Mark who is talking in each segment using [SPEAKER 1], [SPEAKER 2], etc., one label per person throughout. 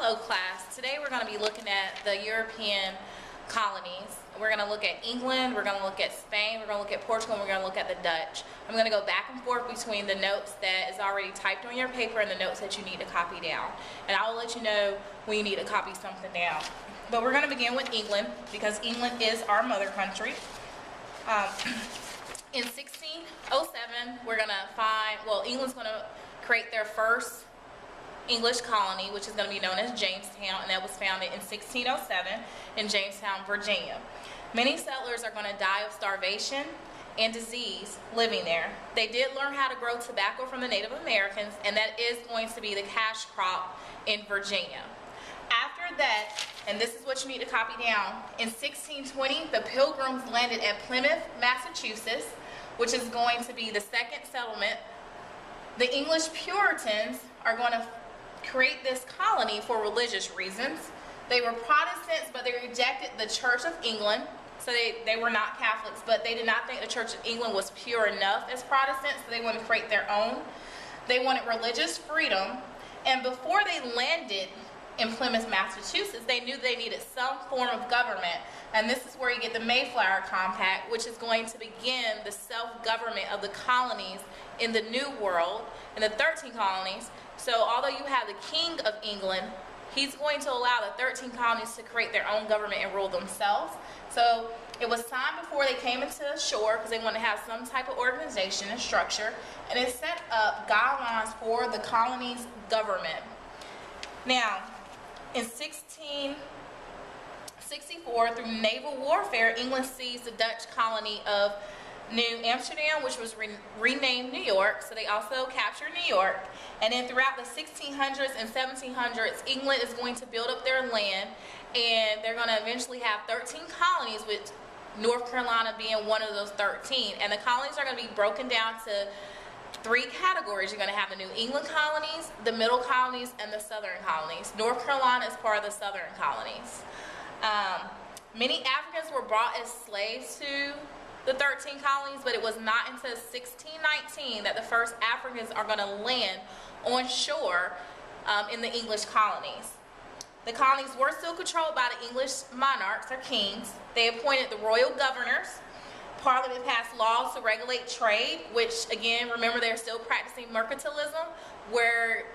[SPEAKER 1] Hello class, today we're going to be looking at the European colonies. We're going to look at England, we're going to look at Spain, we're going to look at Portugal, and we're going to look at the Dutch. I'm going to go back and forth between the notes that is already typed on your paper and the notes that you need to copy down. And I will let you know when you need to copy something down. But we're going to begin with England because England is our mother country. In 1607, we're going to find, England's going to create their first English colony, which is going to be known as Jamestown, and that was founded in 1607 in Jamestown, Virginia. Many settlers are going to die of starvation and disease living there. They did learn how to grow tobacco from the Native Americans, and that is going to be the cash crop in Virginia. After that, and this is what you need to copy down, in 1620, the Pilgrims landed at Plymouth, Massachusetts, which is going to be the second settlement. The English Puritans are going to create this colony for religious reasons. They were Protestants, but they rejected the Church of England. So they were not Catholics, but they did not think the Church of England was pure enough as Protestants, so they wanted to create their own. They wanted religious freedom, and before they landed in Plymouth, Massachusetts, they knew they needed some form of government, and this is where you get the Mayflower Compact, which is going to begin the self-government of the colonies in the New World, in the 13 colonies. So although you have the King of England, he's going to allow the 13 colonies to create their own government and rule themselves. So it was signed before they came into shore because they wanted to have some type of organization and structure, and it set up guidelines for the colonies' government. Now, in 1664, through naval warfare, England seized the Dutch colony of New Amsterdam, which was renamed New York, so they also captured New York. And then throughout the 1600s and 1700s, England is going to build up their land, and they're going to eventually have 13 colonies, with North Carolina being one of those 13. And the colonies are going to be broken down to three categories. You're going to have the New England colonies, the Middle colonies, and the Southern colonies. North Carolina is part of the Southern colonies. Many Africans were brought as slaves to the 13 colonies, but it was not until 1619 that the first Africans are going to land on shore in the English colonies. The colonies were still controlled by the English monarchs or kings. They appointed the royal governors. Parliament passed laws to regulate trade, which again, remember, they're still practicing mercantilism, where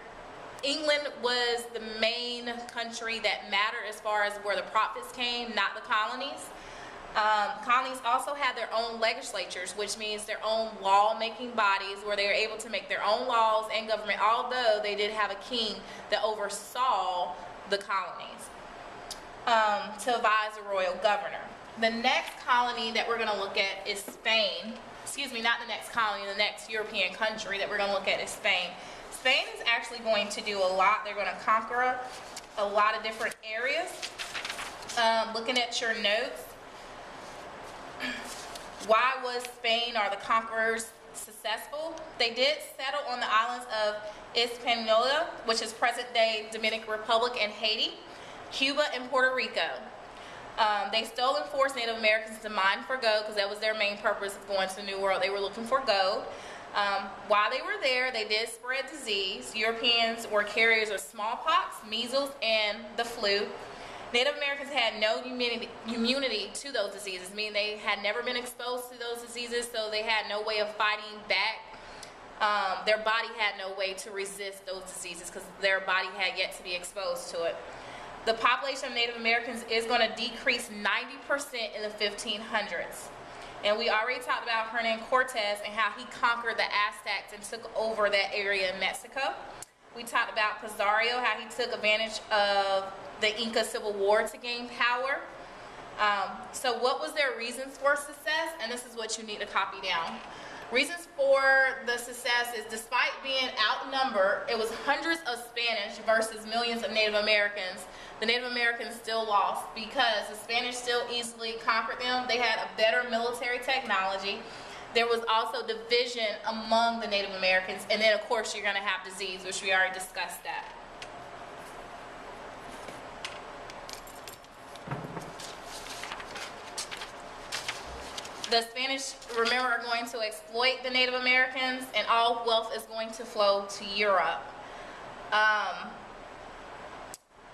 [SPEAKER 1] England was the main country that mattered as far as where the profits came, not the colonies. Colonies also had their own legislatures, which means their own law-making bodies where they were able to make their own laws and government, although they did have a king that oversaw the colonies to advise the royal governor. The next colony that we're going to look at is Spain. Excuse me, not the next colony, the next European country that we're going to look at is Spain. Spain is actually going to do a lot. They're going to conquer a lot of different areas. Looking at your notes, why was Spain or the conquerors successful? They did settle on the islands of Hispaniola, which is present-day Dominican Republic and Haiti, Cuba, and Puerto Rico. They stole and forced Native Americans to mine for gold because that was their main purpose of going to the New World. They were looking for gold. While they were there, they did spread disease. Europeans were carriers of smallpox, measles, and the flu. Native Americans had no immunity to those diseases, meaning they had never been exposed to those diseases, so they had no way of fighting back. Their body had no way to resist those diseases because their body had yet to be exposed to it. The population of Native Americans is going to decrease 90% in the 1500s. And we already talked about Hernan Cortez and how he conquered the Aztecs and took over that area in Mexico. We talked about Pizarro, how he took advantage of the Inca Civil War to gain power. So what was their reasons for success? And this is what you need to copy down. Reasons for the success is, despite being outnumbered, it was hundreds of Spanish versus millions of Native Americans. The Native Americans still lost because the Spanish still easily conquered them. They had a better military technology. There was also division among the Native Americans, and then of course you're going to have disease, which we already discussed that. The Spanish, remember, are going to exploit the Native Americans, and all wealth is going to flow to Europe.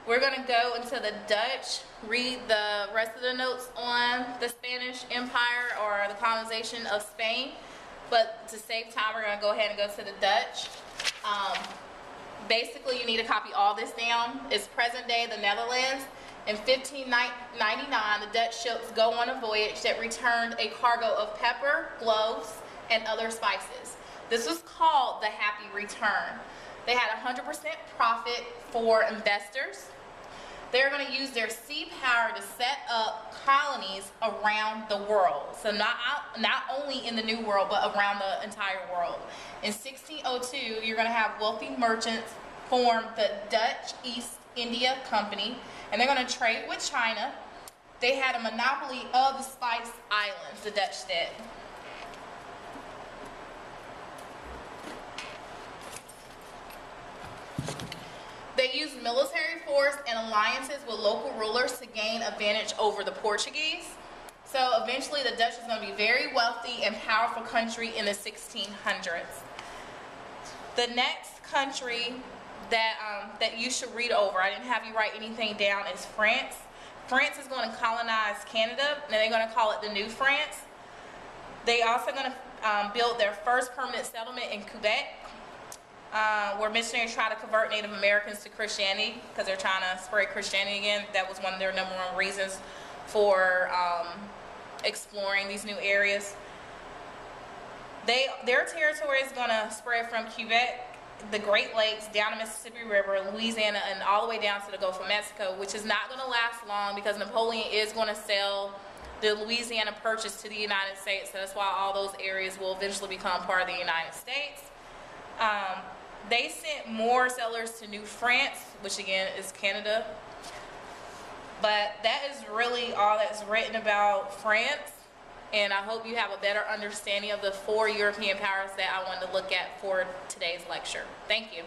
[SPEAKER 1] We're going to go into the Dutch, read the rest of the notes on the Spanish Empire or the colonization of Spain. But to save time, we're going to go ahead and go to the Dutch. Basically, you need to copy all this down. It's present day the Netherlands. In 1599, the Dutch ships go on a voyage that returned a cargo of pepper, cloves, and other spices. This was called the Happy Return. They had 100% profit for investors. They're going to use their sea power to set up colonies around the world. So not only in the New World, but around the entire world. In 1602, you're going to have wealthy merchants form the Dutch East India Company, and they're going to trade with China. They had a monopoly of the Spice Islands, the Dutch did. They used military force and alliances with local rulers to gain advantage over the Portuguese. So eventually the Dutch is going to be very wealthy and powerful country in the 1600s. The next country that you should read over, I didn't have you write anything down, is France. France is going to colonize Canada, and they're going to call it the New France. They also going to build their first permanent settlement in Quebec, where missionaries try to convert Native Americans to Christianity because they're trying to spread Christianity again. That was one of their #1 reasons for exploring these new areas. Their territory is going to spread from Quebec, the Great Lakes, down the Mississippi River, Louisiana, and all the way down to the Gulf of Mexico, which is not going to last long because Napoleon is going to sell the Louisiana Purchase to the United States. So that's why all those areas will eventually become part of the United States. They sent more settlers to New France, which again is Canada. But that is really all that's written about France. And I hope you have a better understanding of the 4 European powers that I wanted to look at for today's lecture. Thank you.